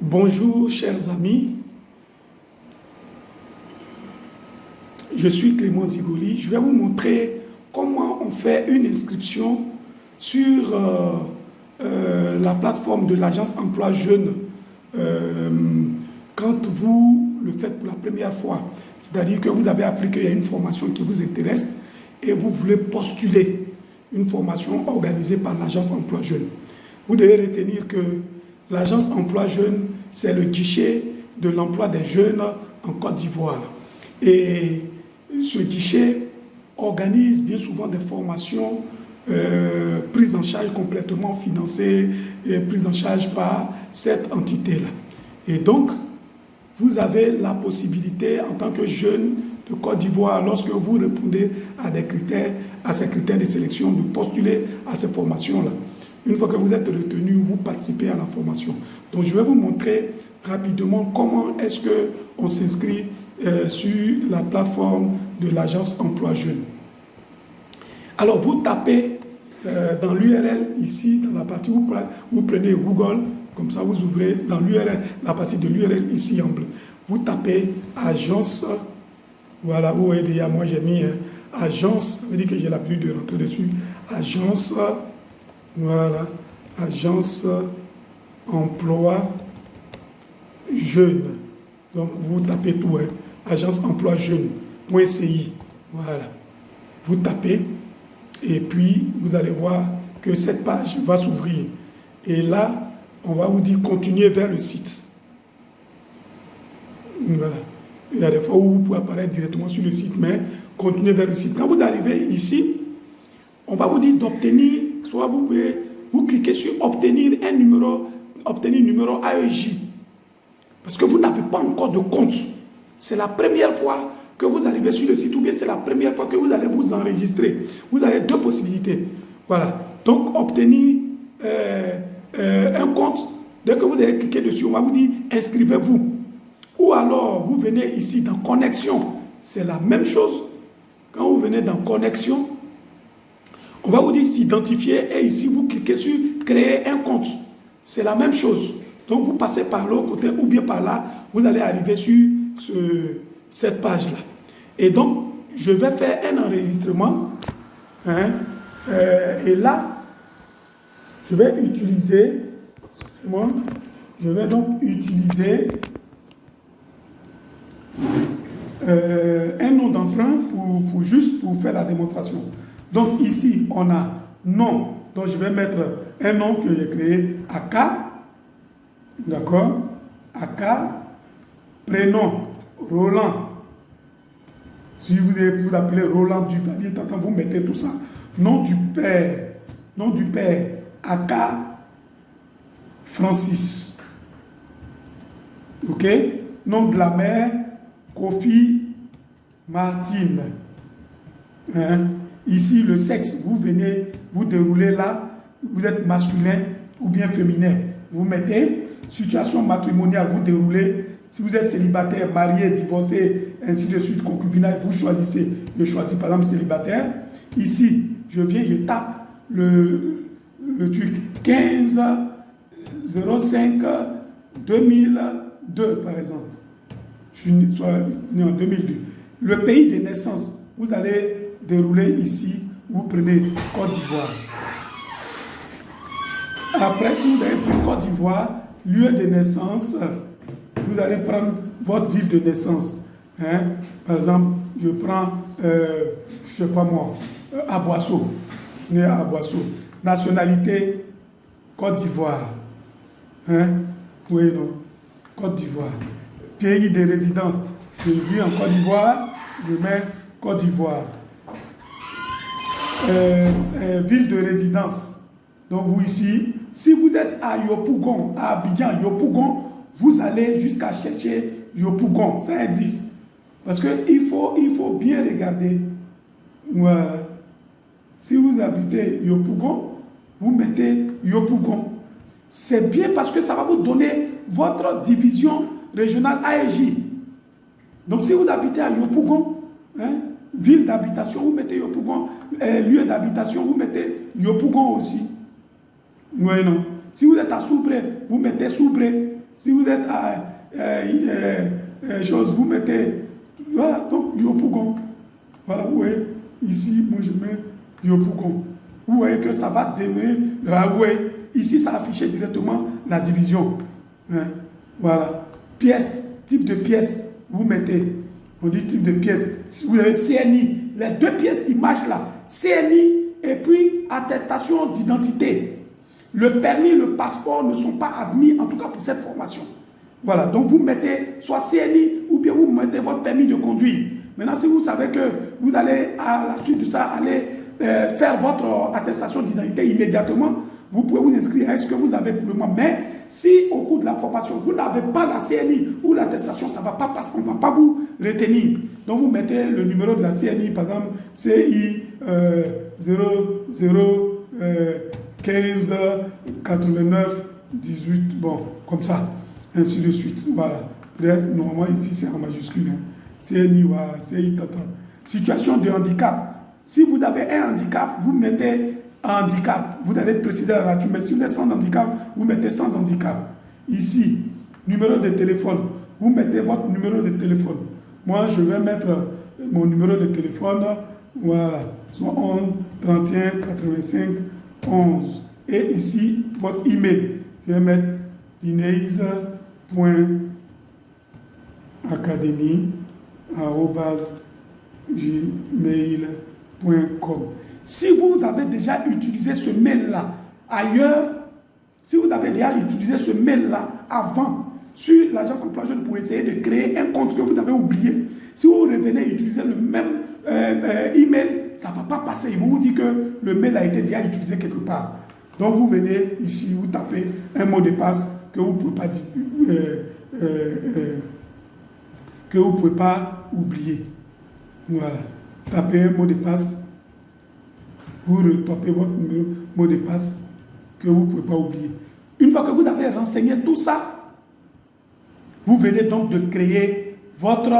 Bonjour chers amis, je suis Clément Zigoli. Je vais vous montrer comment on fait une inscription sur la plateforme de l'agence emploi jeune quand vous le faites pour la première fois. C'est-à-dire que vous avez appris qu'il y a une formation qui vous intéresse et vous voulez postuler une formation organisée par l'agence emploi jeune. Vous devez retenir que l'agence emploi jeune, c'est le guichet de l'emploi des jeunes en Côte d'Ivoire. Et ce guichet organise bien souvent des formations prises en charge complètement financées et prises en charge par cette entité-là. Et donc, vous avez la possibilité en tant que jeune de Côte d'Ivoire, lorsque vous répondez à des critères, à ces critères de sélection, de postuler à ces formations-là. Une fois que vous êtes retenu, vous participez à la formation. Donc, je vais vous montrer rapidement comment est-ce qu'on s'inscrit sur la plateforme de l'agence emploi jeune. Alors, vous tapez dans l'URL ici, dans la partie où vous prenez Google, comme ça vous ouvrez dans l'URL, la partie de l'URL ici en bleu. Vous tapez agence, voilà, vous voyez déjà, moi j'ai mis agence, ça veut dire que j'ai l'habitude de rentrer dessus, agence, voilà, agence emploi jeune. Donc vous tapez tout, hein, agence emploi jeune.ci, voilà. Vous tapez et puis vous allez voir que cette page va s'ouvrir. Et là, on va vous dire continuer vers le site. Voilà. Il y a des fois où vous pouvez apparaître directement sur le site, mais continuez vers le site. Quand vous arrivez ici, on va vous dire d'obtenir, soit vous cliquez sur obtenir un numéro, obtenir numéro AEJ. Parce que vous n'avez pas encore de compte. C'est la première fois que vous arrivez sur le site, ou bien c'est la première fois que vous allez vous enregistrer. Vous avez deux possibilités. Voilà. Donc, obtenir un compte. Dès que vous allez cliquer dessus, on va vous dire inscrivez-vous. Ou alors, vous venez ici dans connexion. C'est la même chose. Quand vous venez dans connexion, on va vous dire s'identifier et ici, vous cliquez sur créer un compte. C'est la même chose. Donc, vous passez par l'autre côté ou bien par là, vous allez arriver sur cette page-là. Et donc, je vais faire un enregistrement. Hein, et là, je vais utiliser, excusez-moi, je vais donc utiliser un nom d'emprunt juste pour faire la démonstration. Donc ici, on a nom. Donc je vais mettre un nom que j'ai créé, AK. D'accord? AK. Prénom, Roland. Si vous appelez Roland Duvalier, vous mettez tout ça. Nom du père, AK. Francis. Ok? Nom de la mère, Kofi Martine. Hein? Ici, le sexe, vous venez, vous déroulez là, vous êtes masculin ou bien féminin. Vous mettez situation matrimoniale, vous déroulez. Si vous êtes célibataire, marié, divorcé, ainsi de suite, concubinage, vous choisissez. Je choisis par exemple célibataire. Ici, je viens, je tape le truc 15 05 2002 par exemple. Je suis né en 2002. Le pays de naissance, vous allez dérouler ici, vous prenez Côte d'Ivoire. Après, si vous avez pris Côte d'Ivoire, lieu de naissance, vous allez prendre votre ville de naissance. Hein? Par exemple, je prends, je ne sais pas moi, Aboisseau, né à Aboisseau. Nationalité, Côte d'Ivoire. Hein? Oui, non, Côte d'Ivoire. Pays de résidence, je vis en Côte d'Ivoire, je mets Côte d'Ivoire. Ville de résidence, donc vous ici, si vous êtes à Yopougon, à Abidjan, Yopougon, vous allez jusqu'à chercher Yopougon, ça existe. Parce qu'il faut bien regarder. Si vous habitez Yopougon, vous mettez Yopougon. C'est bien parce que ça va vous donner votre division régionale AEJ. Donc si vous habitez à Yopougon, hein, ville d'habitation, vous mettez Yopougon, lieu d'habitation, vous mettez Yopougon aussi. Oui, non. Si vous êtes à Soubré, vous mettez Soubré. Si vous êtes à chose, vous mettez, voilà, donc Yopougon. Voilà, vous voyez, ici, moi je mets Yopougon. Vous voyez que ça va donner, ici ça affiche directement la division. Hein? Voilà. Pièce, type de pièce, vous mettez, on dit type de pièce. Si vous avez CNI, les deux pièces images là, CNI et puis attestation d'identité. Le permis, le passeport ne sont pas admis, en tout cas pour cette formation. Voilà, donc vous mettez soit CNI ou bien vous mettez votre permis de conduire. Maintenant, si vous savez que vous allez à la suite de ça, aller faire votre attestation d'identité immédiatement, vous pouvez vous inscrire à ce que vous avez pour le moment. Mais si au cours de la formation, vous n'avez pas la CNI ou l'attestation, ça ne va pas passer, on ne va pas vous retenir. Donc vous mettez le numéro de la CNI, par exemple, CI 15 89 18, bon, comme ça, ainsi de suite. Voilà. Normalement, ici, c'est en majuscule. Hein. CNI, voilà, CI, tata. Situation de handicap. Si vous avez un handicap, vous mettez handicap. Vous allez préciser à la mais si vous êtes sans handicap, vous mettez sans handicap. Ici, numéro de téléphone. Vous mettez votre numéro de téléphone. Moi, je vais mettre mon numéro de téléphone. Voilà. Soit 11 31 85 11. Et ici, votre email. Je vais mettre inaise.academy@gmail.com. Si vous avez déjà utilisé ce mail-là ailleurs, si vous avez déjà utilisé ce mail-là avant sur l'agence emploi jeune pour essayer de créer un compte que vous avez oublié, si vous revenez utiliser le même email, ça ne va pas passer. Ils vont vous dire que le mail a été déjà utilisé quelque part. Donc vous venez ici, vous tapez un mot de passe que vous ne pouvez pas pouvez pas oublier. Voilà. Tapez un mot de passe. Vous retapez votre mot de passe que vous ne pouvez pas oublier. Une fois que vous avez renseigné tout ça, vous venez donc de créer votre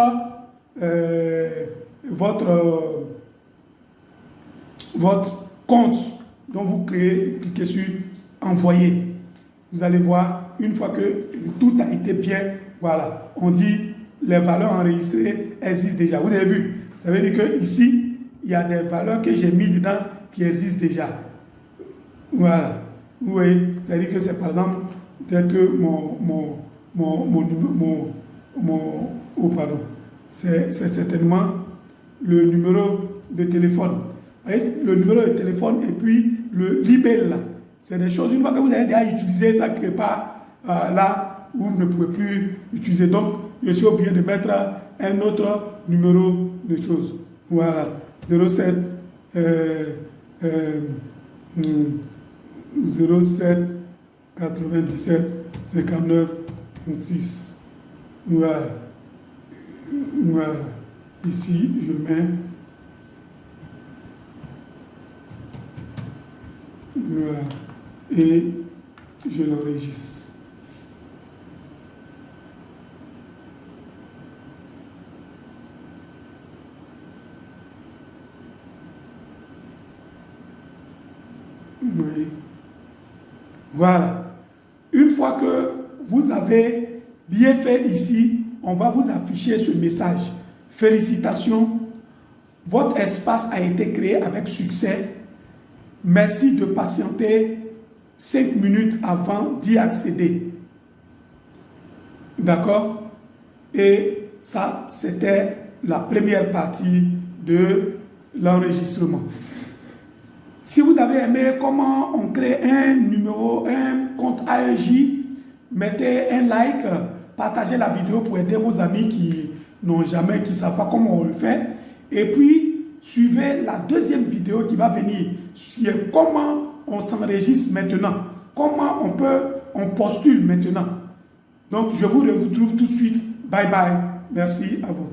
compte. Donc vous cliquez sur envoyer. Vous allez voir, une fois que tout a été bien, voilà, on dit les valeurs enregistrées existent déjà. Vous avez vu, ça veut dire que ici, il y a des valeurs que j'ai mis dedans qui existent déjà. Voilà. Vous voyez, c'est-à-dire que c'est par exemple, peut-être que c'est certainement le numéro de téléphone. Vous voyez, le numéro de téléphone et puis l'email là. C'est des choses, une fois que vous avez déjà utilisé ça quelque part, là, vous ne pouvez plus utiliser. Donc, je suis obligé de mettre un autre numéro de choses. Voilà. 07 97 59 6. Voilà. Voilà. Ici, je mets. Voilà. Et je l'enregistre. Oui. Voilà. Une fois que vous avez bien fait ici, on va vous afficher ce message. Félicitations, votre espace a été créé avec succès. Merci de patienter 5 minutes avant d'y accéder. D'accord? Et ça, c'était la première partie de l'enregistrement. Si vous avez aimé comment on crée un numéro, un compte AEJ, mettez un like, partagez la vidéo pour aider vos amis qui n'ont jamais, qui ne savent pas comment on le fait. Et puis, suivez la deuxième vidéo qui va venir sur comment on s'enregistre maintenant, comment on postule maintenant. Donc, je vous retrouve tout de suite. Bye bye. Merci à vous.